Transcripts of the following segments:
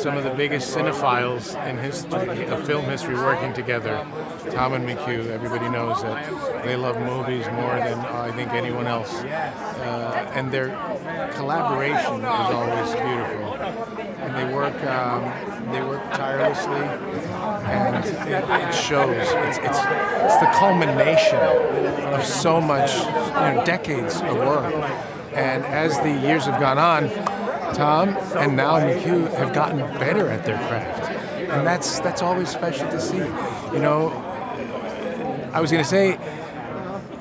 some of the biggest cinephiles in history, of film history, working together. Tom and McHugh, everybody knows that they love movies more than I think anyone else. And their collaboration is always beautiful. And they work tirelessly, and it shows. It's the culmination of so much, decades of work. And as the years have gone on, Tom and now McHugh have gotten better at their craft, and that's always special to see. I was going to say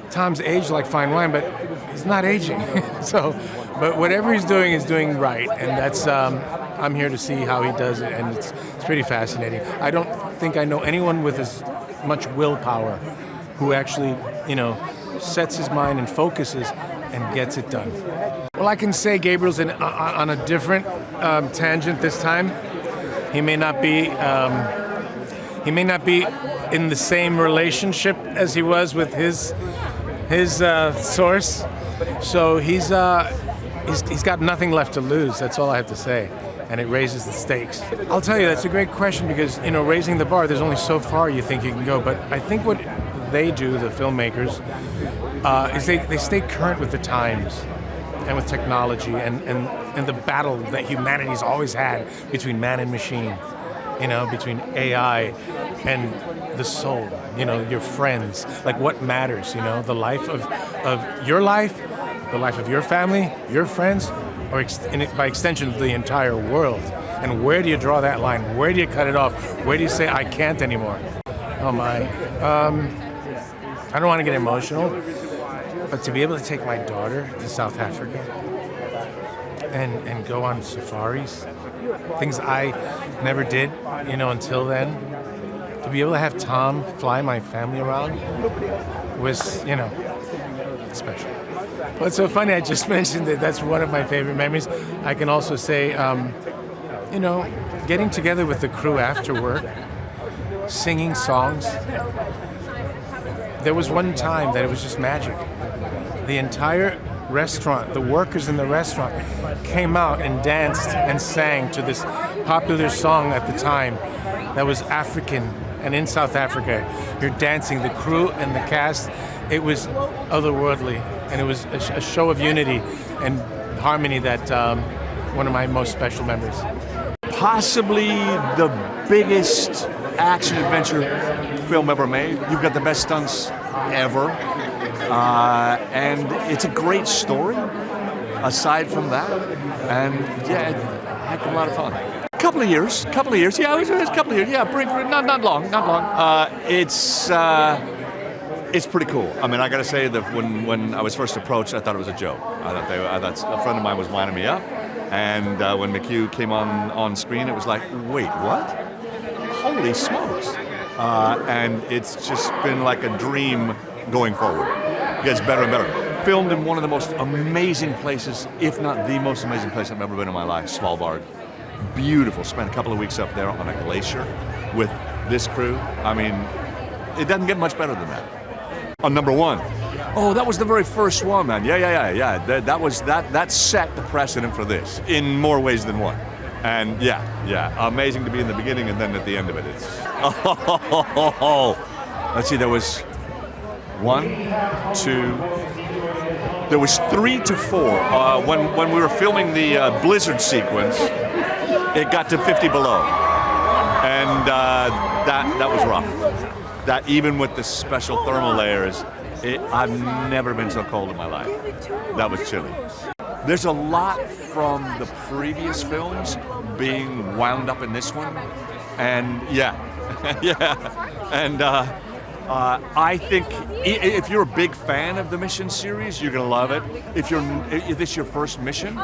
Tom's aged like fine wine, but he's not aging. But whatever he's doing is doing right, and that's I'm here to see how he does it, and it's pretty fascinating. I don't think I know anyone with as much willpower who actually sets his mind and focuses and gets it done. Well, I can say Gabriel's on a different tangent this time. He may not be in the same relationship as he was with his source. So he's got nothing left to lose. That's all I have to say, and it raises the stakes. I'll tell you, that's a great question because raising the bar, there's only so far you think you can go. But I think what they do, the filmmakers, is they stay current with the times and with technology and the battle that humanity's always had between man and machine, between AI and the soul, your friends, like what matters, the life of your life, the life of your family, your friends, or by extension the entire world. And where do you draw that line? Where do you cut it off? Where do you say, I can't anymore? Oh my. I don't want to get emotional, but to be able to take my daughter to South Africa and go on safaris, things I never did, until then, to be able to have Tom fly my family around was, special. Well, it's so funny, I just mentioned that that's one of my favorite memories. I can also say, getting together with the crew after work, singing songs. There was one time that it was just magic. The entire restaurant, the workers in the restaurant came out and danced and sang to this popular song at the time that was African. And in South Africa, you're dancing, the crew and the cast. It was otherworldly, and it was a show of unity and harmony that one of my most special memories. Possibly the biggest action-adventure film ever made. You've got the best stunts ever. And it's a great story, aside from that. And yeah, a heck of a lot of fun. Couple of years. Yeah, it was a couple of years. Yeah, not long. It's pretty cool. I mean, I got to say that when I was first approached, I thought it was a joke. I thought a friend of mine was winding me up, and when McHugh came on screen, it was like, wait, what? Holy smokes! And it's just been like a dream going forward. It gets better and better. Filmed in one of the most amazing places, if not the most amazing place I've ever been in my life, Svalbard. Beautiful. Spent a couple of weeks up there on a glacier with this crew. I mean, it doesn't get much better than that. On number one. Oh, that was the very first one, man. Yeah. That set the precedent for this in more ways than one. And yeah, amazing to be in the beginning and then at the end of it. It's let's see, there was 1, 2, there was 3 to 4. When we were filming the blizzard sequence, it got to 50 below, and that was rough. That even with the special thermal layers, I've never been so cold in my life. That was chilly. There's a lot from the previous films being wound up in this one, and yeah, and I think if you're a big fan of the Mission series, you're gonna love it. If this is your first mission,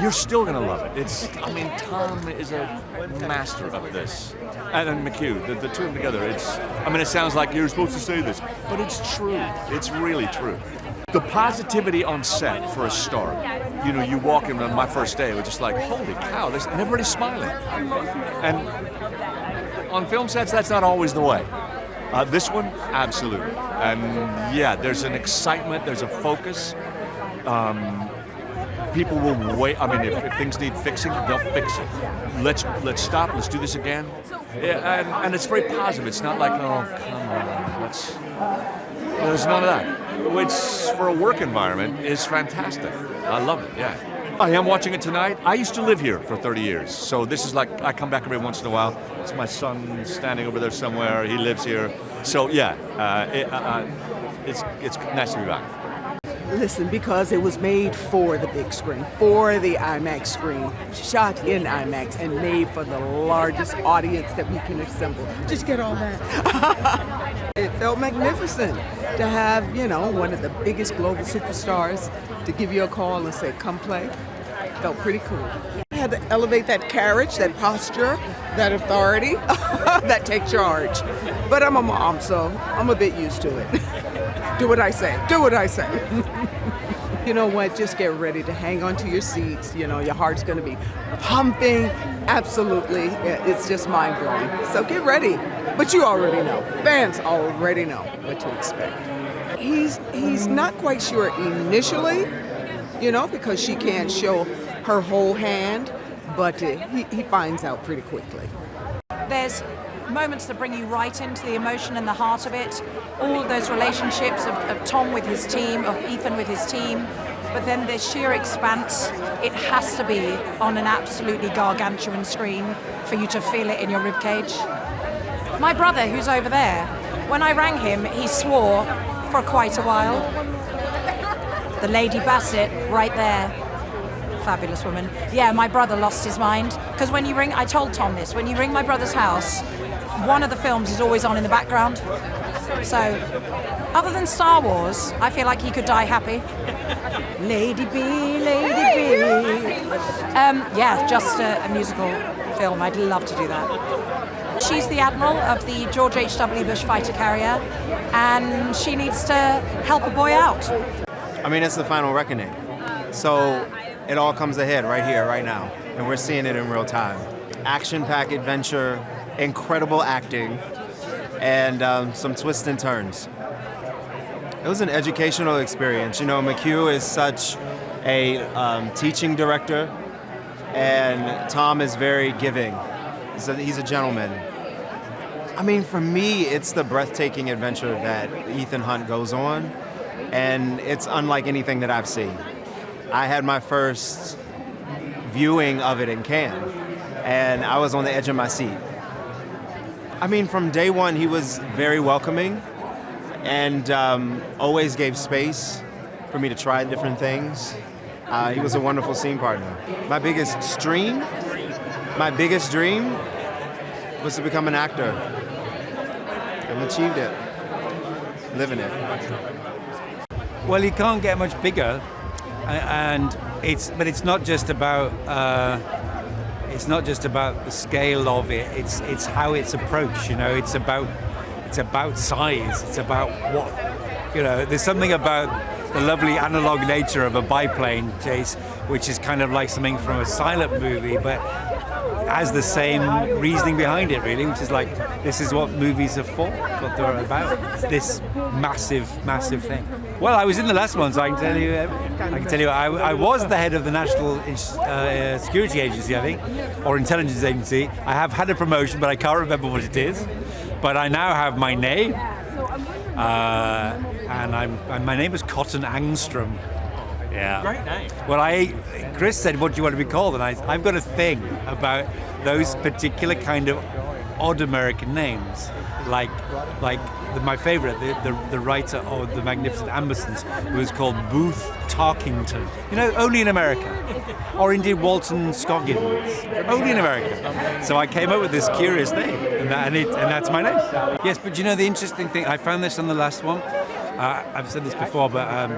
you're still gonna love it. Tom is a master of this, and then McHugh, the two of them together. It sounds like you're supposed to say this, but it's true. It's really true. The positivity on set, for a start. You walk in on my first day, it was just like, holy cow, and everybody's smiling. And on film sets, that's not always the way. This one, absolutely. And yeah, there's an excitement, there's a focus. people will wait. I mean, if things need fixing, they'll fix it. Let's stop. Let's do this again. Yeah, and it's very positive. It's not like, oh, come on. There's none of that. Which, for a work environment, is fantastic. I love it, yeah. I am watching it tonight. I used to live here for 30 years, so this is like, I come back every once in a while. It's my son standing over there somewhere. He lives here. So, yeah, it's nice to be back. Listen, because it was made for the big screen, for the IMAX screen, shot in IMAX and made for the largest audience that we can assemble. Just get all that. It felt magnificent to have, you know, one of the biggest global superstars to give you a call and say, come play. Felt pretty cool. I had to elevate that carriage, that posture, that authority, that take charge. But I'm a mom, so I'm a bit used to it. Do what I say. Do what I say. You know what? Just get ready to hang on to your seats. You know, your heart's going to be pumping. Absolutely. It's just mind-blowing. So get ready. But you already know. Fans already know what to expect. He's not quite sure initially, you know, because she can't show her whole hand, but he finds out pretty quickly. There's moments that bring you right into the emotion and the heart of it. All of those relationships of Tom with his team, of Ethan with his team, but then the sheer expanse, it has to be on an absolutely gargantuan screen for you to feel it in your ribcage. My brother, who's over there, when I rang him, he swore for quite a while. The Lady Bassett, right there. Fabulous woman. Yeah, my brother lost his mind. Because when you ring, I told Tom this, when you ring my brother's house, one of the films is always on in the background. So, other than Star Wars, I feel like he could die happy. Lady B, Lady B. Yeah, just a musical film. I'd love to do that. She's the admiral of the George H.W. Bush fighter carrier, and she needs to help a boy out. I mean, it's the final reckoning. So it all comes ahead right here, right now, and we're seeing it in real time. Action-packed adventure, incredible acting, and some twists and turns. It was an educational experience. You know, McHugh is such a teaching director, and Tom is very giving. He's a gentleman. I mean, for me, it's the breathtaking adventure that Ethan Hunt goes on, and it's unlike anything that I've seen. I had my first viewing of it in Cannes, and I was on the edge of my seat. I mean, from day one, he was very welcoming and always gave space for me to try different things. He was a wonderful scene partner. My biggest dream was to become an actor. I've achieved it, living it. Well, he can't get much bigger, but it's not just about the scale of it. It's how it's approached. You know, it's about size. It's about what, you know. There's something about the lovely analog nature of a biplane chase, which is kind of like something from a silent movie, but has the same reasoning behind it, really, which is like, this is what movies are for, what they're about. It's this massive, massive thing. Well, I was in the last one, so I can tell you everything. I was the head of the National Security Agency, I think, or Intelligence Agency. I have had a promotion, but I can't remember what it is. But I now have my name, and my name is Cotton Angstrom. Yeah. Great name. Well, Chris said, what do you want to be called? And I've got a thing about those particular kind of odd American names, like my favorite, the writer of The Magnificent Ambersons, who was called Booth Tarkington. You know, only in America. Or indeed Walton Scoggins, only in America. So I came up with this curious name, and that's my name. Yes, but you know, the interesting thing, I found this on the last one. I've said this before, but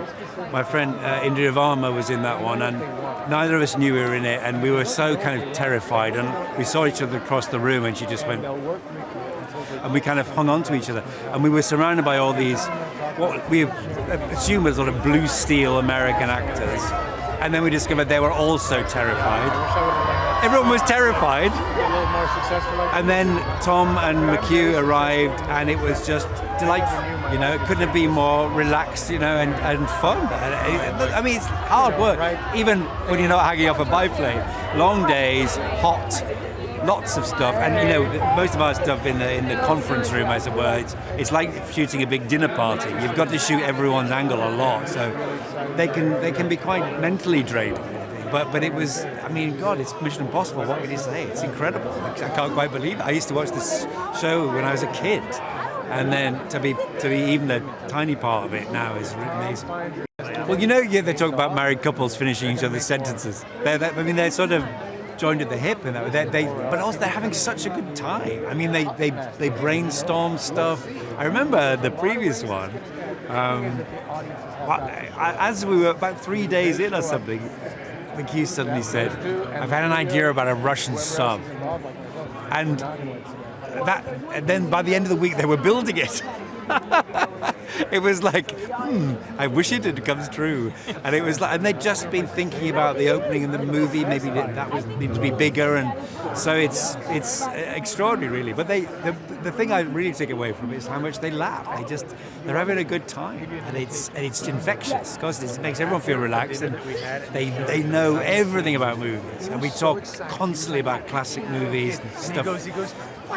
my friend Indira Varma was in that one, and neither of us knew we were in it, and we were so kind of terrified, and we saw each other across the room, and she just went, and we kind of hung on to each other, and we were surrounded by all these, what we assumed were sort of blue steel American actors, and then we discovered they were also terrified. Everyone was terrified, And then Tom and McHugh arrived, and it was just delightful. You know, it couldn't have been more relaxed, you know, and fun. I mean, it's hard work, even when you're not hanging off a biplane. Long days, hot, lots of stuff, and you know, most of our stuff in the conference room, as it were, it's like shooting a big dinner party. You've got to shoot everyone's angle a lot, so they can be quite mentally draining. But it was, I mean, God, it's Mission Impossible. What can you say? It's incredible. I can't quite believe it. I used to watch this show when I was a kid, and then to be even a tiny part of it now is amazing. Well, you know, they talk about married couples finishing each other's sentences. They're sort of joined at the hip, and but also they're having such a good time. I mean, they brainstorm stuff. I remember the previous one. As we were about 3 days in or something, McHugh suddenly said, "I've had an idea about a Russian sub," and then by the end of the week they were building it. It was like, I wish it had come true. And it was like, and they'd just been thinking about the opening of the movie. Maybe that was needed to be bigger, and so it's extraordinary, really. But the thing I really take away from it is how much they laugh. They're having a good time, and it's infectious because it makes everyone feel relaxed, and they know everything about movies. And we talk constantly about classic movies and stuff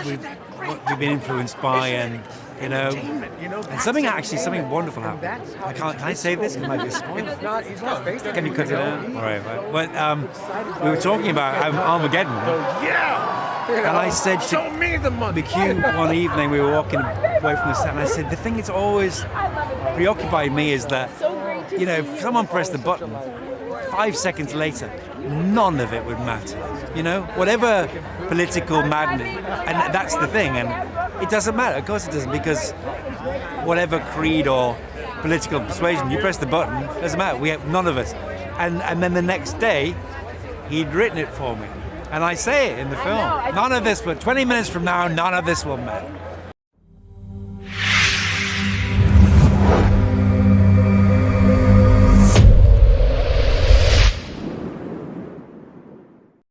we've been influenced by, and you know, and something wonderful happened. Can I say this? It might be a spoiler. Can you cut it out? All right. But we were talking about Armageddon. And I said to McHugh one evening, we were walking away from the set, and I said, the thing that's always preoccupied me is that, you know, if someone pressed the button, 5 seconds later, none of it would matter. You know, whatever political madness, and that's the thing, and it doesn't matter. Of course it doesn't, because whatever creed or political persuasion, you press the button, doesn't matter. We have none of us. And then the next day, he'd written it for me, and I say it in the film. None of this, but 20 minutes from now, none of this will matter.